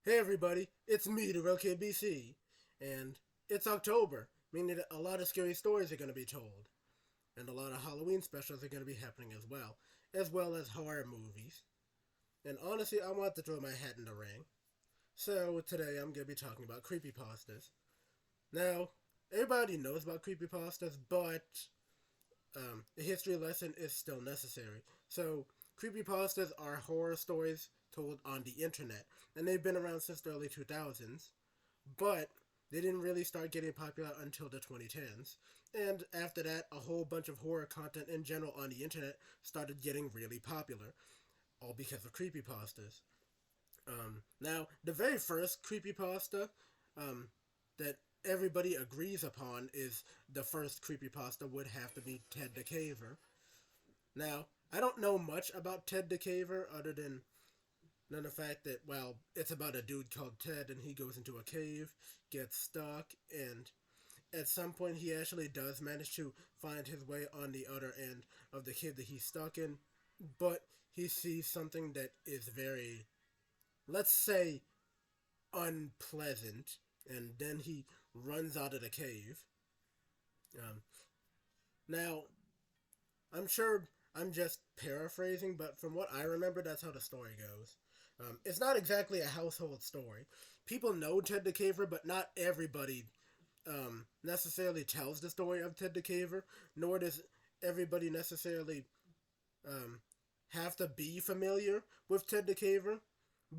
Hey everybody, it's me, the real KBC, and it's October, meaning that a lot of scary stories are going to be told, and a lot of Halloween specials are going to be happening as well as horror movies. And honestly, I want to throw my hat in the ring. So today I'm going to be talking about creepypastas. Now, everybody knows about creepypastas, but a history lesson is still necessary. So, creepypastas are horror stories told on the internet, and they've been around since the early 2000s. But they didn't really start getting popular until the 2010s. And after that, a whole bunch of horror content in general on the internet started getting really popular, all because of creepypastas. Now, the very first creepypasta that everybody agrees upon is the first creepypasta would have to be Ted the Caver. Now, I don't know much about Ted the Caver other than the fact that, well, it's about a dude called Ted and he goes into a cave, gets stuck, and at some point he actually does manage to find his way on the other end of the cave that he's stuck in, but he sees something that is very, let's say, unpleasant, and then he runs out of the cave. Um, Now, I'm sure I'm just paraphrasing, but from what I remember, that's how the story goes. It's not exactly a household story. People know Ted the Caver, but not everybody necessarily tells the story of Ted the Caver, nor does everybody necessarily have to be familiar with Ted the Caver.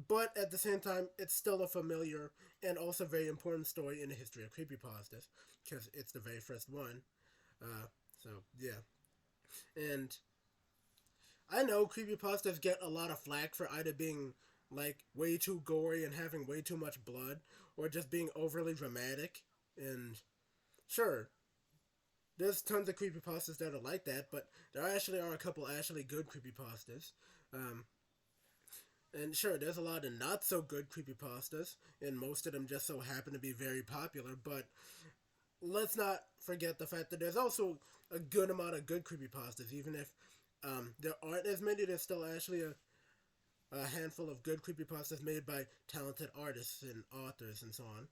But at the same time, it's still a familiar and also very important story in the history of creepypastas, because it's the very first one. So, yeah. And I know creepypastas get a lot of flack for either being like way too gory and having way too much blood, or just being overly dramatic. And sure, there's tons of creepypastas that are like that, but there actually are a couple actually good creepypastas. Um, and sure, there's a lot of not so good creepypastas, and most of them just so happen to be very popular, but let's not forget the fact that there's also a good amount of good creepypastas, even if there aren't as many. There's still actually a handful of good creepypastas made by talented artists and authors and so on.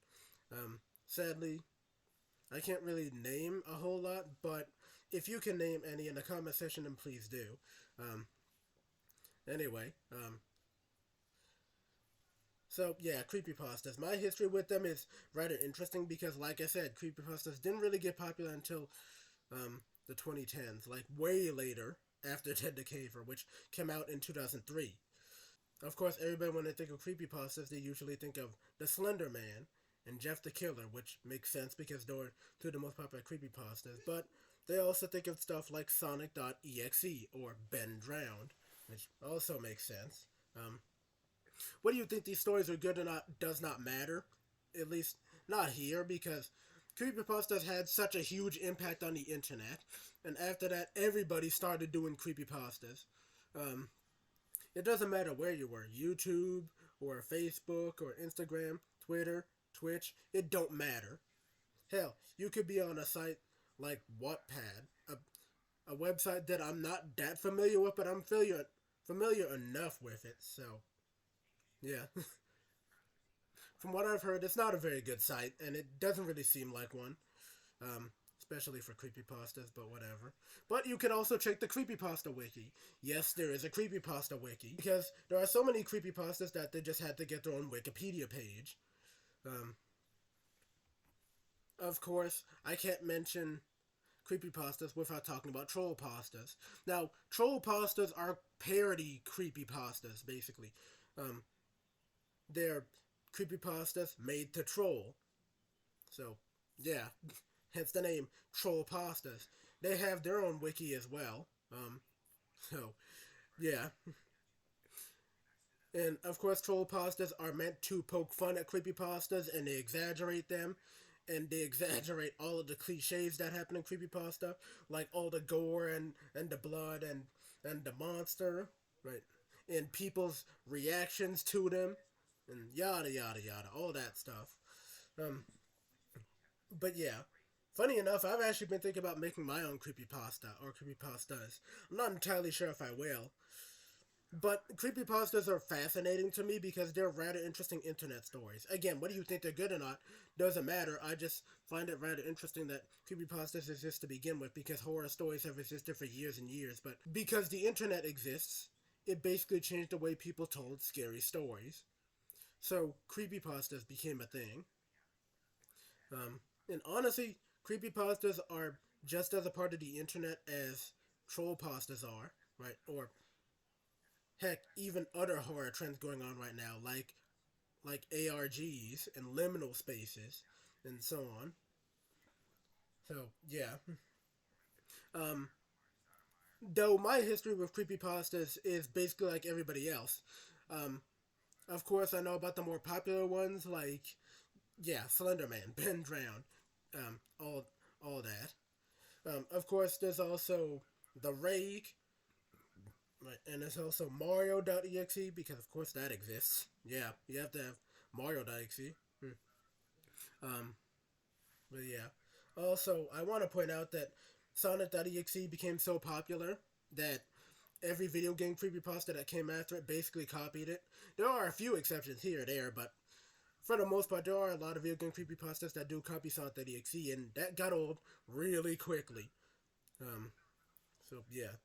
Sadly, I can't really name a whole lot, but if you can name any in the comment section, then please do. Um, anyway, so yeah, creepypastas. My history with them is rather interesting because, like I said, creepypastas didn't really get popular until the 2010s, like way later after Ted the Caver, which came out in 2003. Of course, everybody, when they think of creepypastas, they usually think of the Slender Man and Jeff the Killer, which makes sense because they're two of the most popular creepypastas. But they also think of stuff like Sonic.Exe or Ben Drowned, which also makes sense. Whether you think these stories are good or not does not matter, at least not here, because creepypastas had such a huge impact on the internet, and after that, everybody started doing creepypastas. It doesn't matter where you were, YouTube or Facebook or Instagram, Twitter, Twitch, it don't matter. Hell, you could be on a site like Wattpad, a website that I'm not that familiar with, but I'm familiar enough with it, so yeah. From what I've heard, it's not a very good site, and it doesn't really seem like one, especially for creepypastas, but whatever. But you can also check the Creepypasta Wiki. Yes, there is a Creepypasta Wiki, because there are so many creepypastas that they just had to get their own Wikipedia page. Um, of course, I can't mention creepypastas without talking about troll pastas. Now, troll pastas are parody creepypastas, basically. Um, they're creepypastas made to troll. So, yeah, hence the name Troll Pastas. They have their own wiki as well. So yeah, and of course, troll pastas are meant to poke fun at creepypastas, and they exaggerate them, and they exaggerate all of the cliches that happen in creepypasta, like all the gore and the blood and the monster, right? And people's reactions to them, and yada yada yada, all that stuff. Um, But yeah, funny enough, I've actually been thinking about making my own creepypasta or creepypastas. I'm not entirely sure if I will, But creepypastas are fascinating to me because they're rather interesting internet stories. Again, whether you think they're good or not doesn't matter. I just find it rather interesting that creepypastas exist to begin with because horror stories have existed for years and years. But because the internet exists, it basically changed the way people told scary stories. So creepypastas became a thing. And honestly, creepypastas are just as a part of the internet as troll pastas are, right? Or heck, even other horror trends going on right now, like ARGs and liminal spaces and so on. So yeah. Um, though my history with creepypastas is basically like everybody else. Um, of course, I know about the more popular ones like yeah, Slenderman, Ben Drowned, um, all all that. Of course, there's also the Rake, right, and there's also Mario.Exe because of course that exists. Yeah, you have to have Mario.Exe. Um, but yeah. Also, I want to point out that Sonic.Exe became so popular that every video game creepypasta that came after it basically copied it. There are a few exceptions here or there, but for the most part, there are a lot of video game creepypastas that do copy Sonic.Exe, and that got old really quickly. Um, so yeah.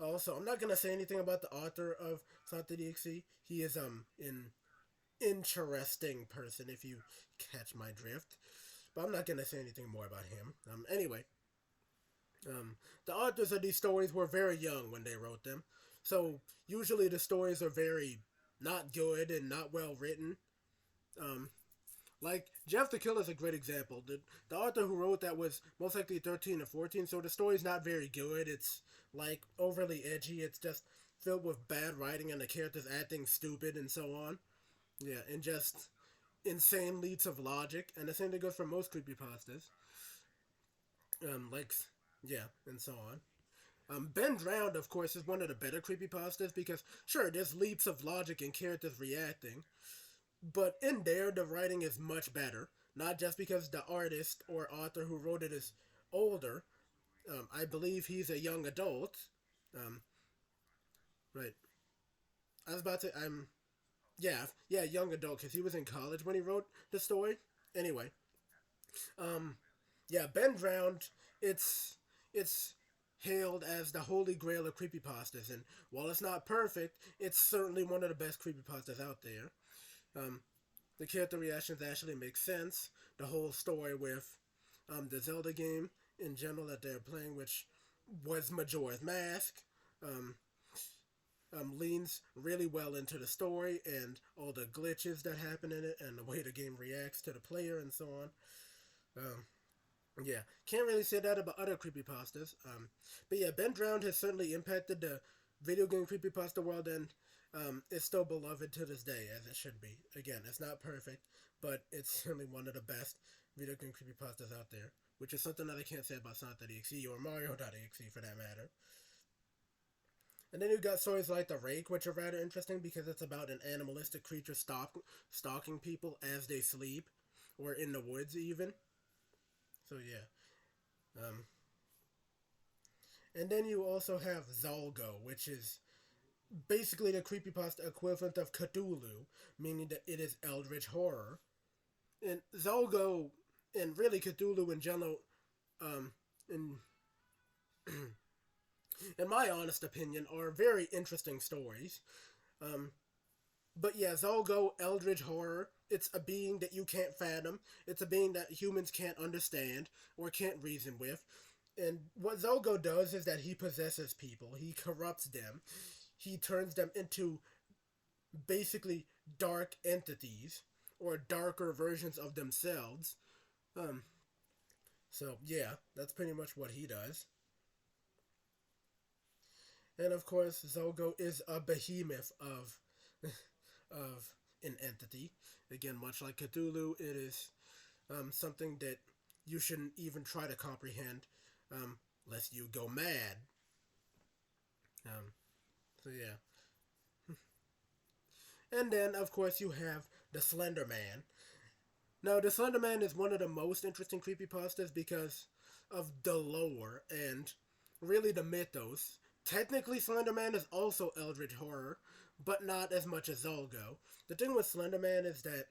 Also, I'm not gonna say anything about the author of Sonic.Exe. He is an interesting person, if you catch my drift. But I'm not gonna say anything more about him. Anyway, the authors of these stories were very young when they wrote them, so usually the stories are very not good and not well written. Um, like Jeff the Killer is a great example. The author who wrote that was most likely 13 or 14, so the story's not very good. It's like overly edgy. It's just filled with bad writing and the characters acting stupid and so on. Yeah, and just insane leaps of logic. And the same thing goes for most creepypastas. Like yeah, and so on. Ben Drowned, of course, is one of the better creepypastas because, sure, there's leaps of logic and characters reacting, but in there, the writing is much better. Not just because the artist or author who wrote it is older. I believe he's a young adult. Um, right. I was about to. Yeah, young adult because he was in college when he wrote the story. Anyway, um, yeah, Ben Drowned. It's hailed as the holy grail of creepypastas, and while it's not perfect, it's certainly one of the best creepypastas out there. Um, the character reactions actually make sense. The whole story with the Zelda game in general that they're playing, which was Majora's Mask, um, leans really well into the story and all the glitches that happen in it and the way the game reacts to the player and so on. Um, yeah, can't really say that about other creepypastas. But yeah, Ben Drowned has certainly impacted the video game creepypasta world and it's still beloved to this day, as it should be. Again, it's not perfect, but it's certainly one of the best video game creepypastas out there, which is something that I can't say about Sonic.Exe or Mario.Exe for that matter. And then you've got stories like The Rake, which are rather interesting because it's about an animalistic creature stalking people as they sleep or in the woods, even. So, yeah. Um, and then you also have Zolgo, which is basically the creepypasta equivalent of Cthulhu, meaning that it is eldritch horror. And Zolgo, and really Cthulhu in general, um, in in my honest opinion, are very interesting stories. Um, but yeah, Zolgo, eldritch horror, it's a being that you can't fathom. It's a being that humans can't understand or can't reason with. And what Zolgo does is that he possesses people. He corrupts them. He turns them into basically dark entities or darker versions of themselves. Um, so yeah, that's pretty much what he does. And of course, Zolgo is a behemoth of of an entity. Again, much like Cthulhu, it is something that you shouldn't even try to comprehend lest you go mad. Um, so yeah, and then of course you have the Slender Man. Now, the Slender Man is one of the most interesting creepypastas because of the lore and really the mythos Technically, Slender Man is also Eldritch Horror, but not as much as Zolgo. The thing with Slender Man is that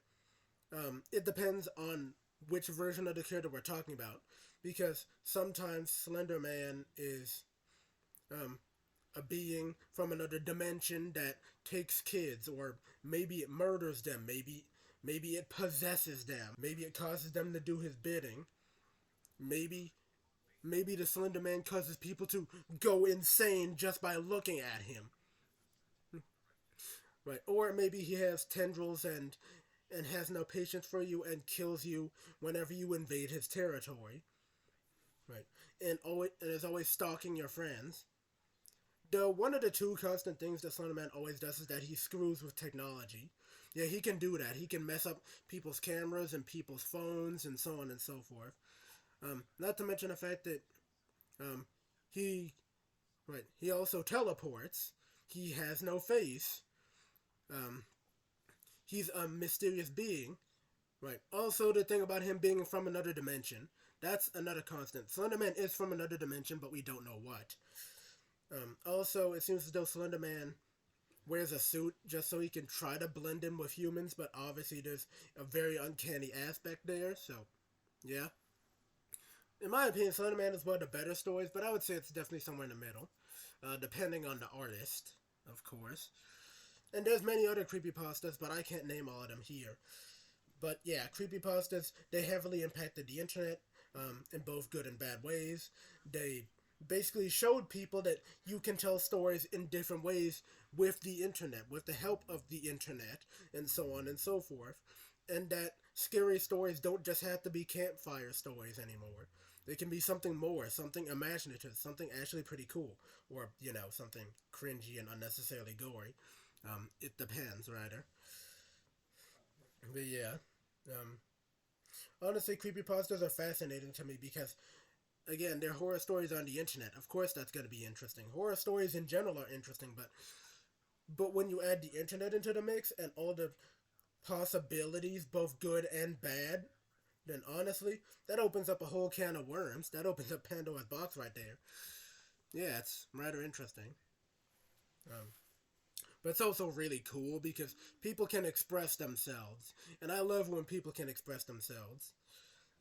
it depends on which version of the character we're talking about, because sometimes Slender Man is um, a being from another dimension that takes kids, or maybe it murders them, maybe it possesses them, maybe it causes them to do his bidding, maybe the Slender Man causes people to go insane just by looking at him. Right. Or maybe he has tendrils and has no patience for you and kills you whenever you invade his territory. Right. And is always stalking your friends. Though one of the two constant things that Slender Man always does is that he screws with technology. Yeah, he can do that. He can mess up people's cameras and people's phones and so on and so forth. Not to mention the fact that um, he he also teleports. He has no face. Um, he's a mysterious being. Right. Also, the thing about him being from another dimension, that's another constant. Slenderman is from another dimension, but we don't know what. Also, it seems as though Slenderman wears a suit just so he can try to blend in with humans, but obviously there's a very uncanny aspect there, so yeah. In my opinion, Slenderman is one of the better stories, but I would say it's definitely somewhere in the middle, depending on the artist, of course. And there's many other creepypastas, but I can't name all of them here. But yeah, creepypastas, they heavily impacted the internet in both good and bad ways. They basically showed people that you can tell stories in different ways with the internet, with the help of the internet, and so on and so forth. And that scary stories don't just have to be campfire stories anymore. They can be something more, something imaginative, something actually pretty cool, or, something cringy and unnecessarily gory. It depends, rather. But yeah, um, honestly, creepypastas are fascinating to me because, again, they're horror stories on the internet. Of course, that's going to be interesting. Horror stories in general are interesting, but when you add the internet into the mix and all the possibilities, both good and bad, then honestly, that opens up a whole can of worms. That opens up Pandora's box right there. Yeah, it's rather interesting. Um, but it's also really cool because people can express themselves, and I love when people can express themselves.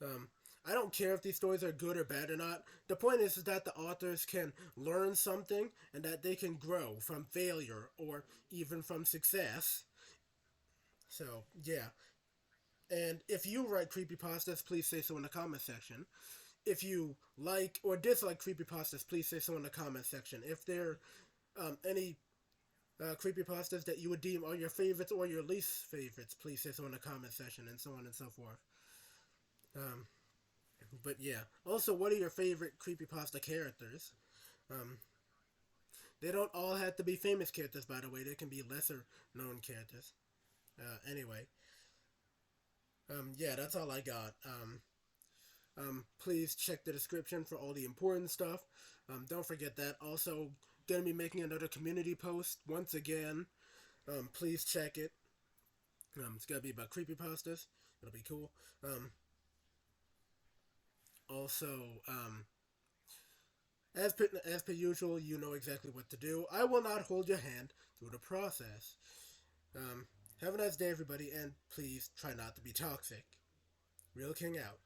Um, I don't care if these stories are good or bad or not. The point is that the authors can learn something and that they can grow from failure or even from success. So, yeah. And if you write creepypastas, please say so in the comment section. If you like or dislike creepypastas, please say so in the comment section. If there are any creepypastas that you would deem are your favorites or your least favorites, please say so in the comment section, and so on and so forth. Um, but yeah. Also, what are your favorite creepypasta characters? Um, they don't all have to be famous characters, by the way. They can be lesser known characters. Anyway, yeah, that's all I got. Please check the description for all the important stuff. Don't forget that. Also, gonna be making another community post once again. Please check it. It's gonna be about creepypastas. It'll be cool. Also, as per usual, you know exactly what to do. I will not hold your hand through the process. Um, have a nice day, everybody, and please try not to be toxic. Real King out.